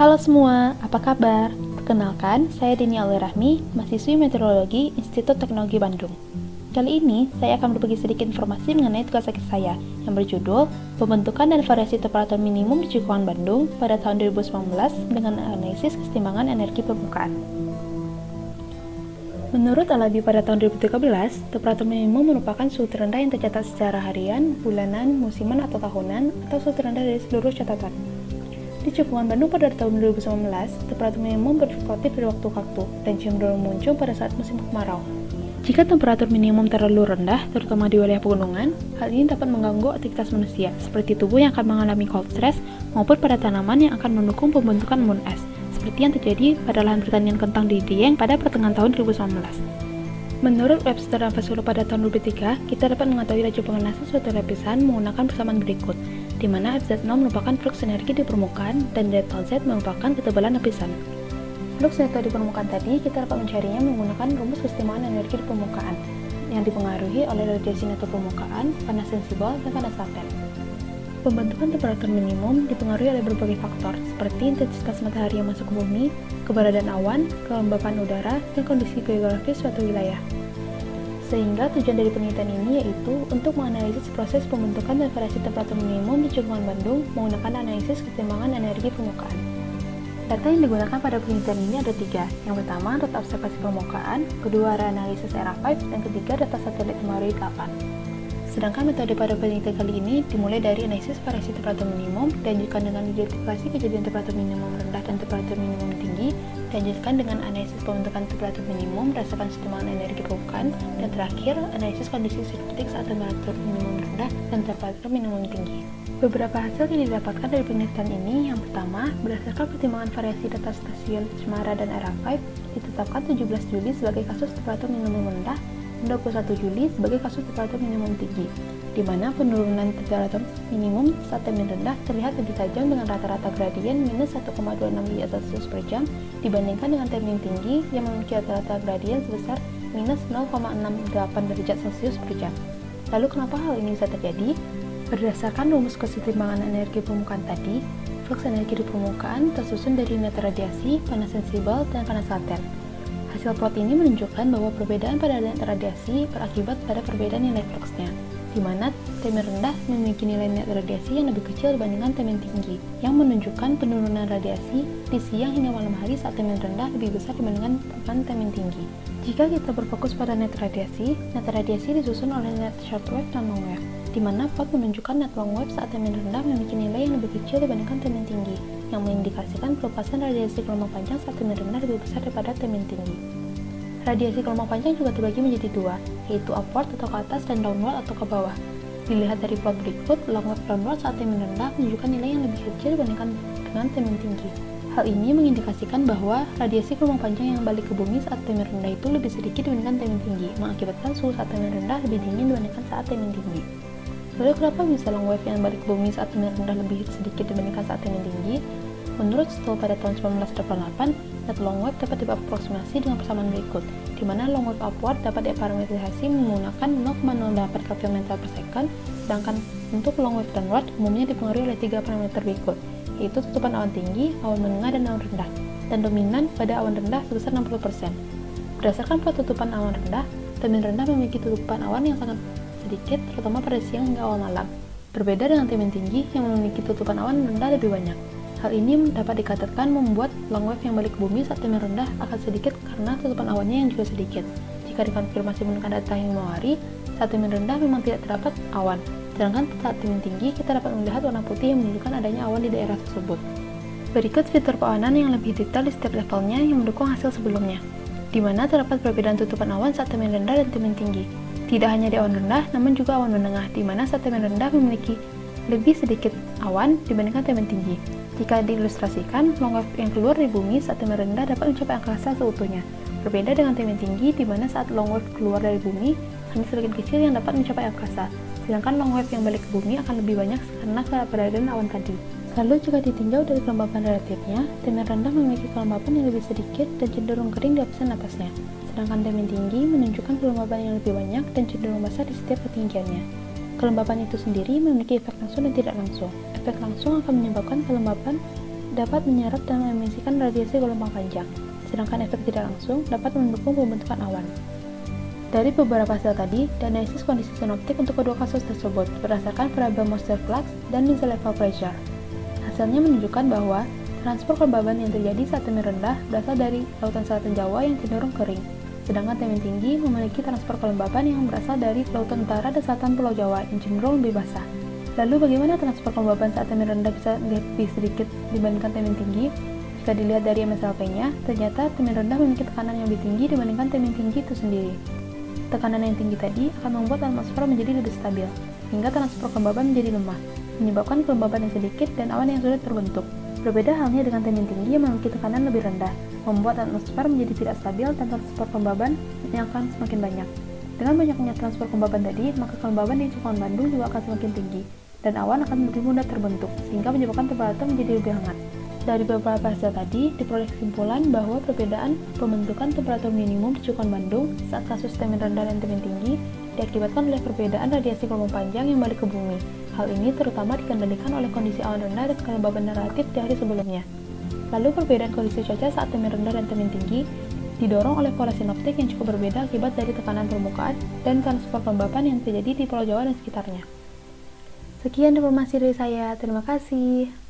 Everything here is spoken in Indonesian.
Halo semua, apa kabar? Perkenalkan, saya Dini Rahmi, mahasiswi Meteorologi Institut Teknologi Bandung. Kali ini, saya akan berbagi sedikit informasi mengenai tugas akhir saya, yang berjudul Pembentukan dan Variasi Temperatur Minimum di Cikuangan Bandung pada tahun 2019 dengan analisis kesetimbangan energi permukaan. Menurut Alabi pada tahun 2013, temperatur minimum merupakan suhu terendah yang tercatat secara harian, bulanan, musiman, atau tahunan, atau suhu terendah dari seluruh catatan. Di Cikuangan Bandung pada tahun 2019, temperatur minimum berfluktuatif dari waktu ke waktu dan cenderung muncul pada saat musim kemarau. Jika temperatur minimum terlalu rendah, terutama di wilayah pegunungan, hal ini dapat mengganggu aktivitas manusia, seperti tubuh yang akan mengalami cold stress maupun pada tanaman yang akan mendukung pembentukan embun es, seperti yang terjadi pada lahan pertanian kentang di Dieng pada pertengahan tahun 2019. Menurut Webster dan Vasula pada tahun 2003, kita dapat mengetahui laju pemanasan suatu lapisan menggunakan persamaan berikut, di mana FZ0 merupakan flux energi di permukaan dan delta Z merupakan ketebalan lapisan. Flux neto di permukaan tadi kita dapat mencarinya menggunakan rumus kesetimbangan energi di permukaan yang dipengaruhi oleh radiasi neto permukaan, panas sensibel, dan panas laten. Pembentukan temperatur minimum dipengaruhi oleh berbagai faktor seperti intensitas matahari yang masuk ke bumi, keberadaan awan, kelembapan udara, dan kondisi geografis suatu wilayah. Sehingga tujuan dari penelitian ini yaitu untuk menganalisis proses pembentukan dan variasi temperatur minimum di Cikuangan Bandung menggunakan analisis kesetimbangan energi permukaan. Data yang digunakan pada penelitian ini ada 3. Yang pertama, data observasi permukaan, kedua, analisis ERA5, dan ketiga, data satelit Himawari 8. Sedangkan metode pada penelitian kali ini dimulai dari analisis variasi temperatur minimum, dilanjutkan dengan identifikasi kejadian temperatur minimum rendah dan temperatur minimum tinggi, dilanjutkan dengan analisis pembentukan temperatur minimum berdasarkan kesetimbangan energi permukaan, dan terakhir, analisis kondisi sinoptik saat temperatur minimum rendah dan temperatur minimum tinggi. Beberapa hasil yang didapatkan dari penelitian ini, yang pertama, berdasarkan pertimbangan variasi data stasiun Cemara dan ERA5, ditetapkan 17 Juli sebagai kasus temperatur minimum rendah, 21 Juli sebagai kasus temperatur minimum tinggi, di mana penurunan temperatur minimum saat termin rendah terlihat lebih tajam dengan rata-rata gradien minus 1,26 derajat Celcius per jam dibandingkan dengan termin tinggi yang memiliki rata-rata gradien sebesar minus 0,68 derajat Celcius per jam. Lalu kenapa hal ini bisa terjadi? Berdasarkan rumus kesetimbangan energi permukaan tadi, flux energi di permukaan tersusun dari net radiasi, panas sensibel, dan panas laten. Hasil plot ini menunjukkan bahwa perbedaan pada net radiasi berakibat pada perbedaan nilai fluxnya, di mana termin rendah memiliki nilai net radiasi yang lebih kecil dibandingkan termin tinggi, yang menunjukkan penurunan radiasi di siang hingga malam hari saat termin rendah lebih besar dibandingkan termin tinggi. Jika kita berfokus pada net radiasi disusun oleh net shortwave dan longwave, di mana plot menunjukkan net longwave saat termin rendah memiliki nilai yang lebih kecil dibandingkan termin tinggi, yang mengindikasikan pelepasan radiasi gelombang panjang saat termin rendah lebih besar daripada termin tinggi. Radiasi gelombang panjang juga terbagi menjadi 2, yaitu upward atau ke atas dan downward atau ke bawah. Dilihat dari plot berikut, longwave downward saat termin rendah menunjukkan nilai yang lebih kecil dibandingkan dengan termin tinggi. Hal ini mengindikasikan bahwa radiasi gelombang panjang yang balik ke bumi saat termin rendah itu lebih sedikit dibandingkan termin tinggi, mengakibatkan suhu saat termin rendah lebih dingin dibandingkan saat termin tinggi. Lalu kenapa bisa long wave yang balik ke bumi saat termin rendah lebih sedikit dibandingkan saat termin tinggi? Menurut Stoll pada tahun 1988, net long wave dapat diaproksimasi dengan persamaan berikut, di mana long wave upward dapat diparametrisasi menggunakan 0,08 km per second, sedangkan untuk long wave downward umumnya dipengaruhi oleh 3 parameter berikut, yaitu tutupan awan tinggi, awan menengah, dan awan rendah, dan dominan pada awan rendah sebesar 60%. Berdasarkan plot tutupan awan rendah, termin rendah memiliki tutupan awan yang sangat sedikit, terutama pada siang hingga awal malam. Berbeda dengan termin tinggi yang memiliki tutupan awan rendah lebih banyak. Hal ini dapat dikatakan membuat long wave yang balik ke bumi saat termin rendah akan sedikit karena tutupan awannya yang juga sedikit. Jika dikonfirmasi menggunakan data Himawari, saat termin rendah memang tidak terdapat awan, sedangkan saat termin tinggi kita dapat melihat warna putih yang menunjukkan adanya awan di daerah tersebut. Berikut fitur peawanan yang lebih detail di setiap levelnya yang mendukung hasil sebelumnya, di mana terdapat perbedaan tutupan awan saat termin rendah dan termin tinggi. Tidak hanya di awan rendah, namun juga awan menengah, di mana saat termin rendah memiliki lebih sedikit awan dibandingkan termin tinggi. Jika diilustrasikan, long wave yang keluar dari bumi saat termin rendah dapat mencapai angkasa seutuhnya. Berbeda dengan termin tinggi, di mana saat long wave keluar dari bumi, hanya sebagian kecil yang dapat mencapai angkasa. Sedangkan long wave yang balik ke bumi akan lebih banyak karena keberadaan awan tadi. Lalu jika ditinjau dari kelembapan relatifnya, termin rendah memiliki kelembapan yang lebih sedikit dan cenderung kering di lapisan atasnya. Sedangkan termin tinggi menunjukkan kelembapan yang lebih banyak dan cenderung basah di setiap ketinggiannya. Kelembapan itu sendiri memiliki efek langsung dan tidak langsung. Efek langsung akan menyebabkan kelembapan dapat menyerap dan memisikan radiasi gelombang panjang, sedangkan efek tidak langsung dapat mendukung pembentukan awan. Dari beberapa hasil tadi, dianalisis kondisi sinoptik untuk kedua kasus tersebut berdasarkan variabel moisture flux dan diesel level pressure. Hasilnya menunjukkan bahwa transfer kelembaban yang terjadi saat temien rendah berasal dari lautan selatan Jawa yang cenderung kering, sedangkan temien tinggi memiliki transfer kelembaban yang berasal dari lautan utara dan selatan Pulau Jawa yang cenderung lebih basah. Lalu bagaimana transfer kelembaban saat temien rendah bisa lebih sedikit dibandingkan temien tinggi? Jika dilihat dari MSLP-nya, ternyata temien rendah memiliki tekanan yang lebih tinggi dibandingkan temien tinggi itu sendiri. Tekanan yang tinggi tadi akan membuat atmosfer menjadi lebih stabil, hingga transfer kelembaban menjadi lemah, menyebabkan kelembaban yang sedikit dan awan yang sulit terbentuk. Berbeda halnya dengan temien tinggi yang memiliki tekanan lebih rendah, membuat atmosfer menjadi tidak stabil dan transfer kelembaban yang akan semakin banyak. Dengan banyaknya transfer kelembaban tadi, maka kelembaban di Cipuan Bandung juga akan semakin tinggi, dan awan akan lebih mudah terbentuk, sehingga menyebabkan temperatur menjadi lebih hangat. Dari beberapa hasil tadi, diperoleh kesimpulan bahwa perbedaan pembentukan temperatur minimum di Cipuan Bandung saat kasus temien rendah dan temien tinggi diakibatkan oleh perbedaan radiasi gelombang panjang yang balik ke bumi. Hal ini terutama dikendalikan oleh kondisi awan rendah dan kelembaban relatif di hari sebelumnya. Lalu perbedaan kondisi cuaca saat temien rendah dan temien tinggi didorong oleh pola sinoptik yang cukup berbeda akibat dari tekanan permukaan dan transfer kelembaban yang terjadi di Pulau Jawa dan sekitarnya. Sekian informasi dari saya, terima kasih.